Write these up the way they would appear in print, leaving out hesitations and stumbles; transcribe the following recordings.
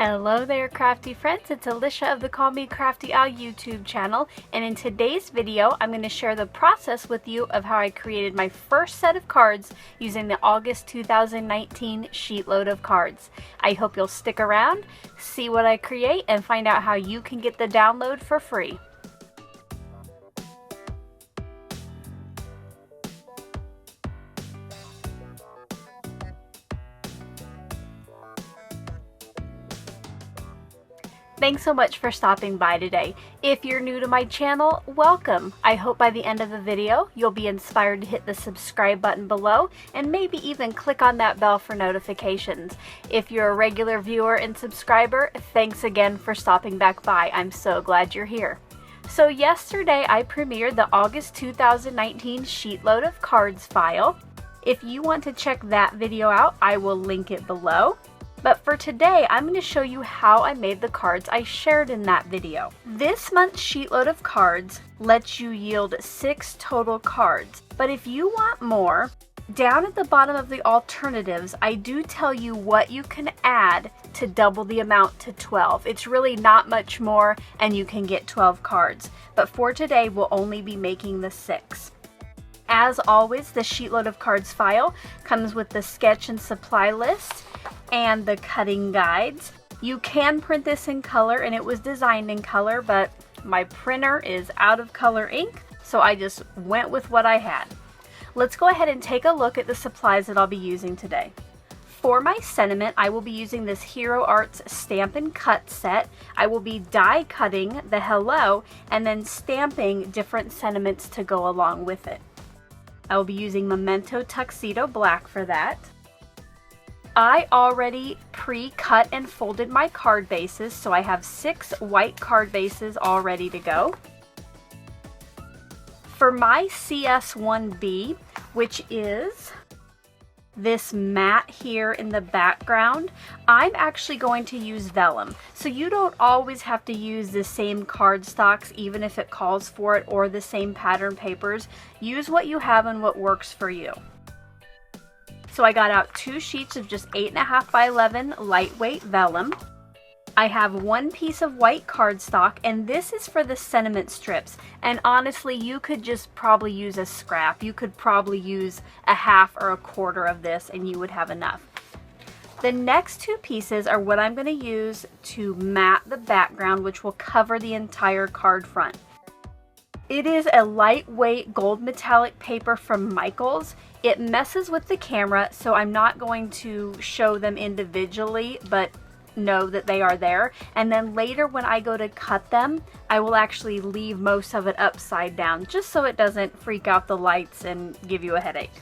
Hello there, crafty friends. It's Alicia of the Call Me Crafty YouTube channel, and in today's video I'm going to share the process with you of how I created my first set of cards using the August 2019 sheet load of cards. I hope you'll stick around, see what I create, and find out how you can get the download for free. Thanks so much for stopping by today. If you're new to my channel, welcome. I hope by the end of the video, you'll be inspired to hit the subscribe button below and maybe even click on that bell for notifications. If you're a regular viewer and subscriber, thanks again for stopping back by. I'm so glad you're here. So yesterday, I premiered the August 2019 sheet load of cards file. If you want to check that video out, I will link it below. But for today, I'm going to show you how I made the cards I shared in that video. This month's sheet load of cards lets you yield 6 total cards. But if you want more, down at the bottom of the alternatives, I do tell you what you can add to double the amount to 12. It's really not much more and you can get 12 cards. But for today, we'll only be making the 6. As always, the sheet load of cards file comes with the sketch and supply list and the cutting guides. You can print this in color, and it was designed in color, but my printer is out of color ink, so I just went with what I had. Let's go ahead and take a look at the supplies that I'll be using today. For my sentiment, I will be using this Hero Arts stamp and cut set. I will be die cutting the hello and then stamping different sentiments to go along with it. I will be using Memento Tuxedo Black for that. I already pre-cut and folded my card bases, so I have 6 white card bases all ready to go. For my CS1B, which is this mat here in the background, I'm actually going to use vellum. So you don't always have to use the same cardstocks even if it calls for it, or the same pattern papers. Use what you have and what works for you. So I got out 2 sheets of just 8.5 by 11 lightweight vellum. I have 1 piece of white cardstock, and this is for the sentiment strips. And honestly, you could just probably use a scrap. You could probably use a half or a quarter of this and you would have enough. The next 2 pieces are what I'm going to use to mat the background, which will cover the entire card front. It is a lightweight gold metallic paper from Michaels. It messes with the camera, so I'm not going to show them individually, but know that they are there. And then later when I go to cut them, I will actually leave most of it upside down, just so it doesn't freak out the lights and give you a headache.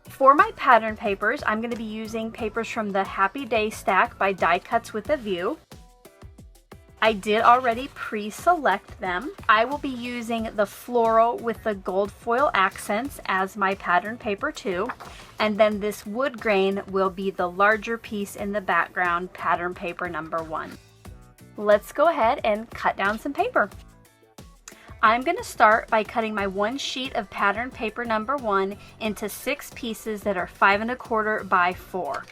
For my pattern papers, I'm going to be using papers from the Happy Day stack by Die Cuts with a View. I did already pre-select them. I will be using the floral with the gold foil accents as my pattern paper too. And then this wood grain will be the larger piece in the background, pattern paper number 1. Let's go ahead and cut down some paper. I'm going to start by cutting my 1 sheet of pattern paper number 1 into 6 pieces that are 5 1/4 by 4.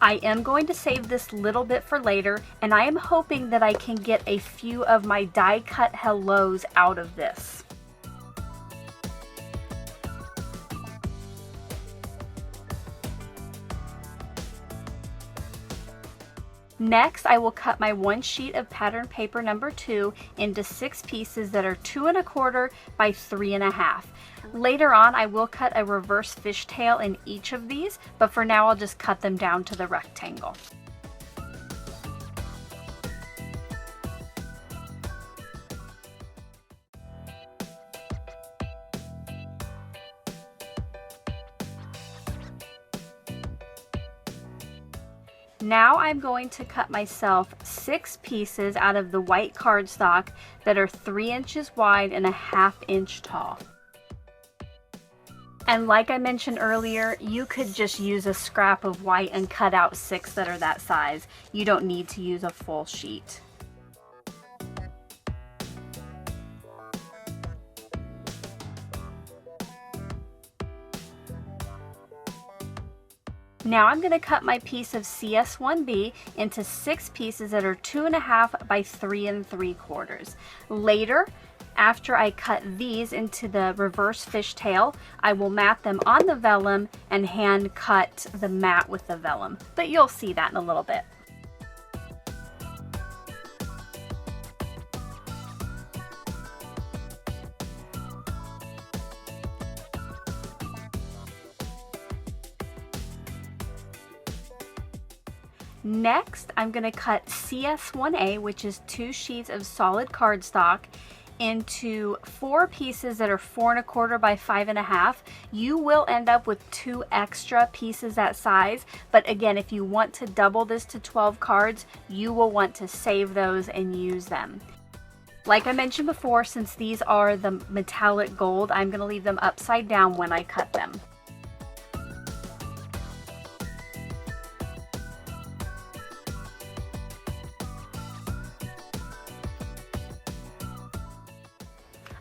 I am going to save this little bit for later, and I am hoping that I can get a few of my die cut hellos out of this. Next, I will cut my 1 sheet of pattern paper number 2 into 6 pieces that are 2 1/4 by 3 1/2. Later on, I will cut a reverse fishtail in each of these, but for now I'll just cut them down to the rectangle. Now I'm going to cut myself 6 pieces out of the white cardstock that are 3 inches wide and 1/2 inch tall. And like I mentioned earlier, you could just use a scrap of white and cut out 6 that are that size. You don't need to use a full sheet. Now I'm going to cut my piece of CS1B into 6 pieces that are 2.5 by 3 3/4. Later, after I cut these into the reverse fishtail, I will mat them on the vellum and hand cut the mat with the vellum, but you'll see that in a little bit. Next, I'm going to cut CS1A, which is 2 sheets of solid cardstock, into 4 pieces that are 4 1/4 by 5 1/2. You will end up with 2 extra pieces that size, but again, if you want to double this to 12 cards, you will want to save those and use them. Like I mentioned before, since these are the metallic gold, I'm going to leave them upside down when I cut them.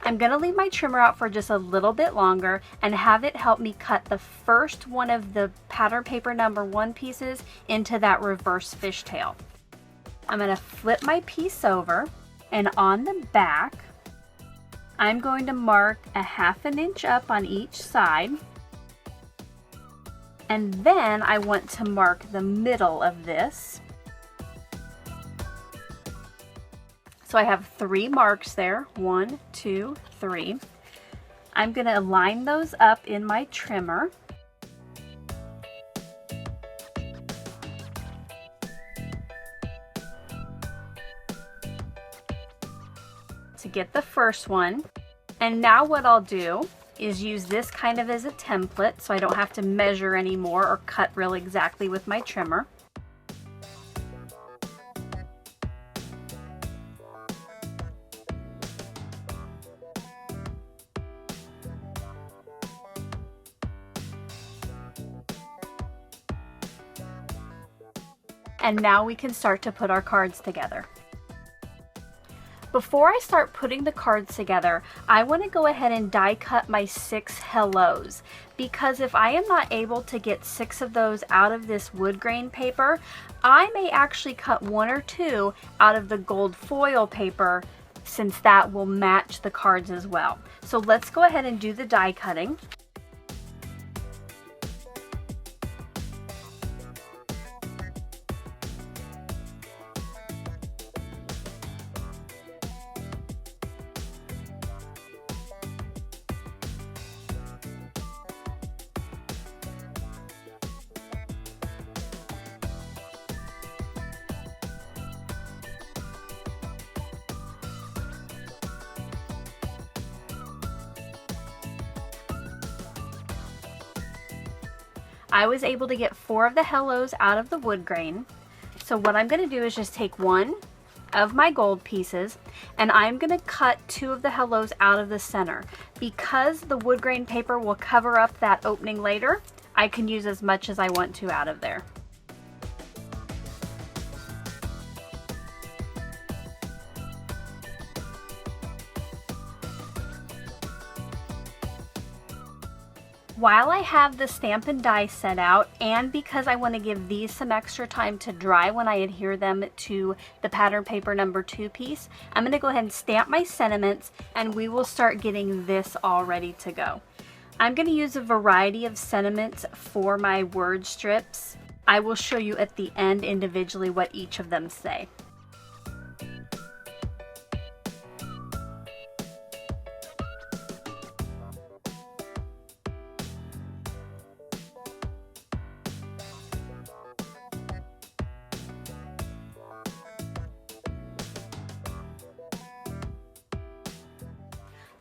I'm going to leave my trimmer out for just a little bit longer and have it help me cut the first one of the pattern paper number 1 pieces into that reverse fishtail. I'm going to flip my piece over, and on the back, I'm going to mark a 1/2 inch up on each side, and then I want to mark the middle of this. So I have 3 marks there, 1, 2, 3. I'm going to line those up in my trimmer. To get the first one. And now what I'll do is use this kind of as a template so I don't have to measure anymore or cut real exactly with my trimmer. And now we can start to put our cards together. Before I start putting the cards together, I want to go ahead and die cut my 6 hellos, because if I am not able to get 6 of those out of this wood grain paper, I may actually cut 1 or 2 out of the gold foil paper, since that will match the cards as well. So let's go ahead and do the die cutting. I was able to get 4 of the hellos out of the wood grain. So what I'm going to do is just take 1 of my gold pieces, and I'm going to cut 2 of the hellos out of the center. Because the wood grain paper will cover up that opening later, I can use as much as I want to out of there. While I have the Stampin' Die set out, and because I want to give these some extra time to dry when I adhere them to the pattern paper number 2 piece, I'm going to go ahead and stamp my sentiments, and we will start getting this all ready to go. I'm going to use a variety of sentiments for my word strips. I will show you at the end individually what each of them say.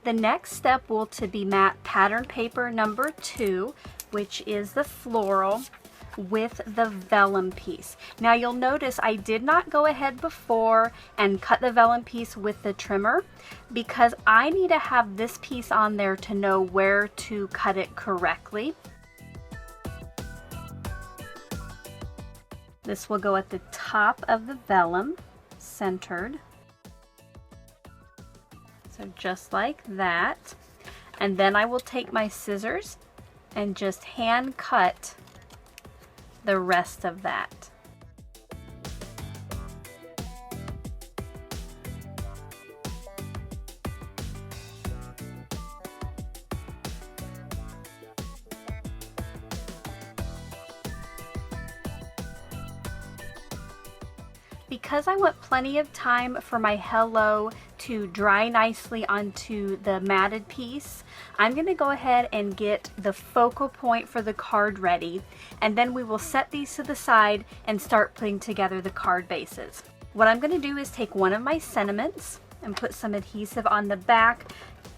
The next step will be mat pattern paper number 2, which is the floral with the vellum piece. Now you'll notice I did not go ahead before and cut the vellum piece with the trimmer, because I need to have this piece on there to know where to cut it correctly. This will go at the top of the vellum, centered. So just like that. And then I will take my scissors and just hand cut the rest of that. Because I want plenty of time for my hello to dry nicely onto the matted piece, I'm going to go ahead and get the focal point for the card ready, and then we will set these to the side and start putting together the card bases. What I'm going to do is take one of my sentiments and put some adhesive on the back,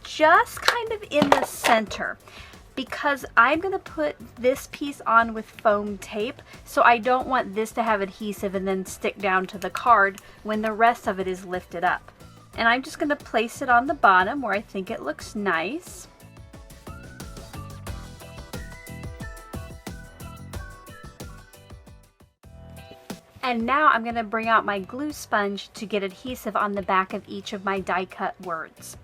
just kind of in the center, because I'm going to put this piece on with foam tape, so I don't want this to have adhesive and then stick down to the card when the rest of it is lifted up. And I'm just going to place it on the bottom where I think it looks nice. And now I'm going to bring out my glue sponge to get adhesive on the back of each of my die cut words.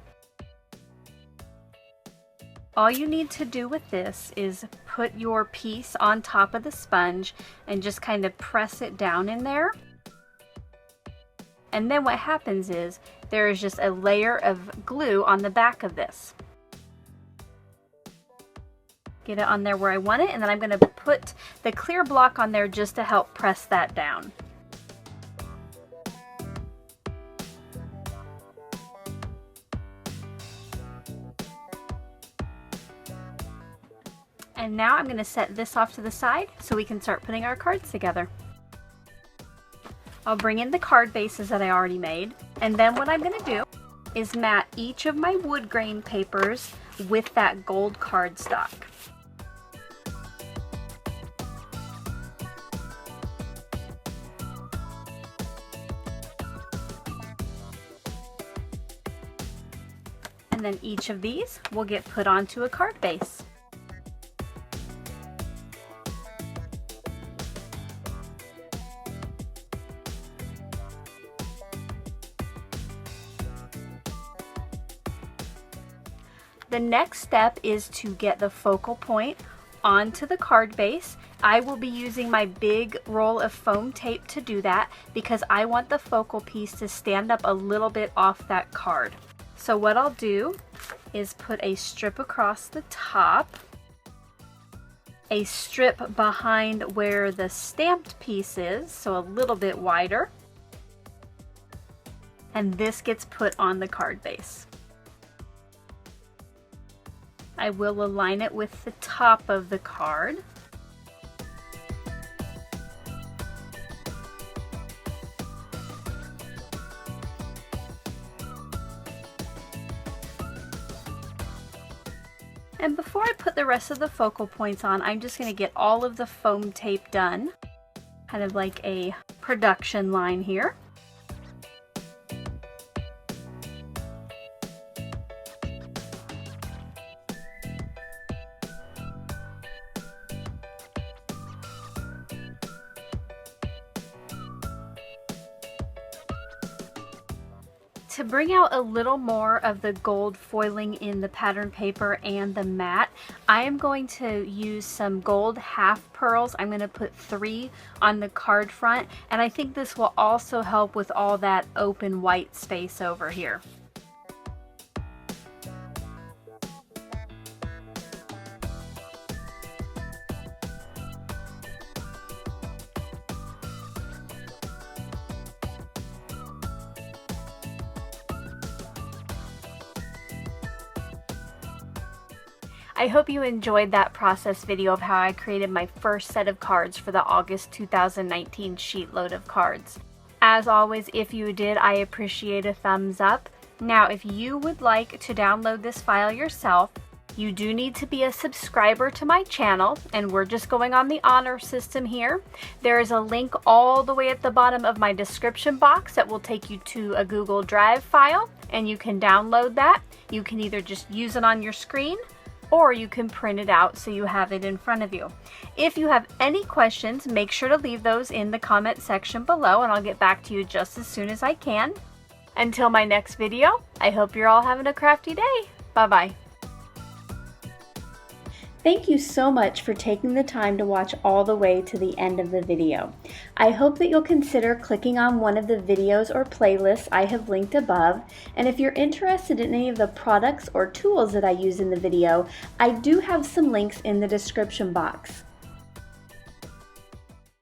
All you need to do with this is put your piece on top of the sponge and just kind of press it down in there. And then what happens is there is just a layer of glue on the back of this. Get it on there where I want it, and then I'm going to put the clear block on there just to help press that down. And now I'm going to set this off to the side so we can start putting our cards together. I'll bring in the card bases that I already made, and then what I'm going to do is mat each of my wood grain papers with that gold cardstock. And then each of these will get put onto a card base. The next step is to get the focal point onto the card base. I will be using my big roll of foam tape to do that because I want the focal piece to stand up a little bit off that card. So what I'll do is put a strip across the top, a strip behind where the stamped piece is, so a little bit wider, and this gets put on the card base. I will align it with the top of the card. And before I put the rest of the focal points on, I'm just going to get all of the foam tape done, kind of like a production line here. To bring out a little more of the gold foiling in the pattern paper and the mat, I am going to use some gold half pearls. I'm going to put 3 on the card front, and I think this will also help with all that open white space over here. I hope you enjoyed that process video of how I created my first set of cards for the August 2019 sheet load of cards. As always, if you did, I appreciate a thumbs up. Now, if you would like to download this file yourself, you do need to be a subscriber to my channel, and we're just going on the honor system here. There is a link all the way at the bottom of my description box that will take you to a Google Drive file, and you can download that. You can either just use it on your screen, or you can print it out so you have it in front of you. If you have any questions, make sure to leave those in the comment section below, and I'll get back to you just as soon as I can. Until my next video, I hope you're all having a crafty day. Bye-bye. Thank you so much for taking the time to watch all the way to the end of the video. I hope that you'll consider clicking on one of the videos or playlists I have linked above, and if you're interested in any of the products or tools that I use in the video, I do have some links in the description box.